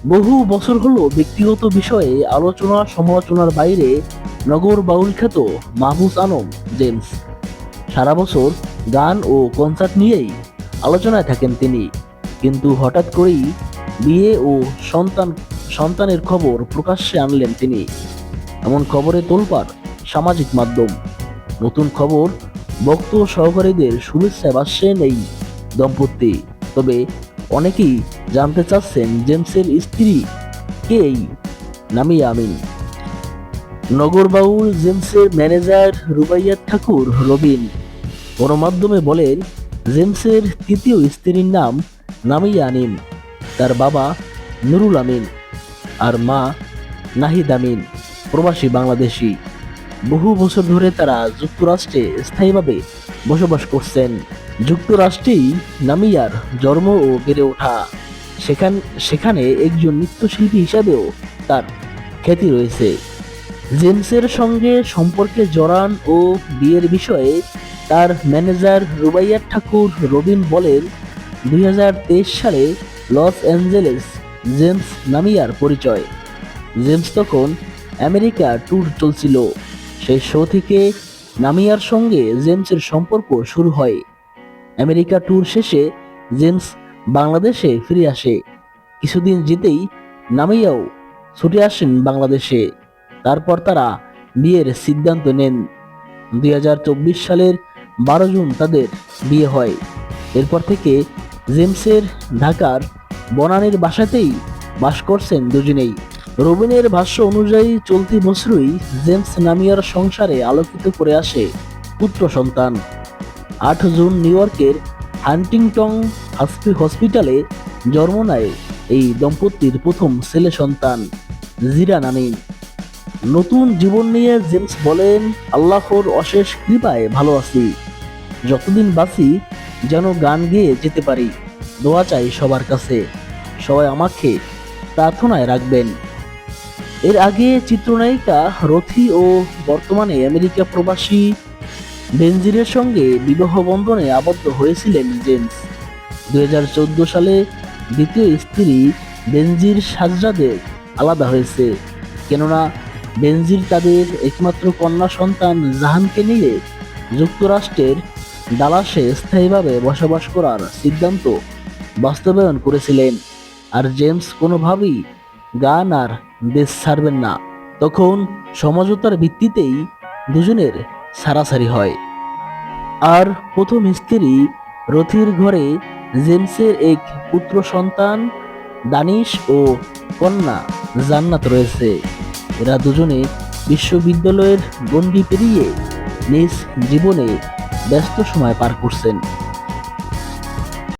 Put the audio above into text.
বহু বছর হলো ব্যক্তিগত বিষয়ে আলোচনা সমালোচনার বাইরে নগর বাউল খ্যাত মাহফুজ আলম জেমস সারা বছর গান ও কনসার্ট নিয়েই আলোচনায় থাকেন তিনি। কিন্তু হঠাৎ করেই বিয়ে ও সন্তানের খবর প্রকাশ্যে আনলেন তিনি। এমন খবরে তোলপাড় সামাজিক মাধ্যম। নতুন খবর, ভক্ত সহকারীদের শুভেচ্ছায় ভাসছেন এই দম্পতি। তবে অনেকেই জানতে চাচ্ছেন জেমসের স্ত্রী কে এই নামিয়া আমিন। নগরবাউল জেমসের ম্যানেজার রুবাইয়াত ঠাকুর রবিন গণমাধ্যমে বলেন, জেমসের তৃতীয় স্ত্রীর নাম নামিয়া আমিন। তার বাবা নুরুল আমিন আর মা নাহিদ আমিন প্রবাসী বাংলাদেশি। বহু বছর ধরে তারা যুক্তরাষ্ট্রে স্থায়ীভাবে বসবাস করছেন। যুক্তরাষ্ট্রেই নামিয়ার জন্ম ও বেড়ে ওঠা। সেখানে একজন নৃত্যশিল্পী হিসাবেও তার খ্যাতি রয়েছে। জেমসের সঙ্গে সম্পর্কে জড়ান ও বিয়ের বিষয়ে তার ম্যানেজার রুবাইয়াত ঠাকুর রবিন বলেন, 2023 সালে লস অ্যাঞ্জেলেস জেমস নামিয়ার পরিচয়। জেমস তখন আমেরিকা ট্যুর চলছিল। সেই শো থেকে নামিয়ার সঙ্গে জেমসের সম্পর্ক শুরু হয়। আমেরিকা ট্যুর শেষে জেমস বাংলাদেশে ফিরে আসে। কিছুদিন যেতেই নামিয়াও ছুটে আসেন বাংলাদেশে। তারপর তারা বিয়ের সিদ্ধান্ত নেন। 2024 সালের 12 জুন তাদের বিয়ে হয়। এরপর থেকে জেমসের ঢাকার বনানীর বাসাতেই বাস করছেন দুজনেই। রবিনের ভাষ্য অনুযায়ী চলতি বছরই জেমস নামিয়ার সংসারে আলোকিত করে আসে পুত্র সন্তান। 8 জুন নিউ ইয়র্কের হান্টিংটন হসপিটালে জন্ম নেয় এই দম্পতির প্রথম ছেলে সন্তান জিরান আমিন। নতুন জীবন নিয়ে জেমস বলেন, আল্লাহর অশেষ কৃপায় ভালো আছি। যতদিন বাঁচি যেন গান গেয়ে যেতে পারি। দোয়া চাই সবার কাছে, সবাই আমাকে প্রার্থনায় রাখবেন। এর আগে চিত্রনায়িকা রথি ও বর্তমানে আমেরিকা প্রবাসী বেনজিরের সঙ্গে বিবাহ বন্ধনে আবদ্ধ হয়েছিলেন জেমস। 2014 সালে দ্বিতীয় স্ত্রী বেনজির সাজরাদের আলাদা হয়েছে, কেননা বেনজির তাদের একমাত্র কন্যা সন্তান জাহানকে নিয়ে যুক্তরাষ্ট্রের ডালাসে স্থায়ীভাবে বসবাস করার সিদ্ধান্ত বাস্তবায়ন করেছিলেন। আর জেমস কোনোভাবেই গান আর দেশ ছাড়বেন না। তখন সমঝোতার ভিত্তিতেই দুজনের ছাড়াছাড়ি হয়। আর প্রথম স্ত্রী রথির ঘরে জেমসের এক পুত্র সন্তান দানিশ ও কন্যা জান্নাত রয়েছে। এরা দুজনে বিশ্ববিদ্যালয়ের গণ্ডি পেরিয়ে নিজ জীবনে ব্যস্ত সময় পার করছেন।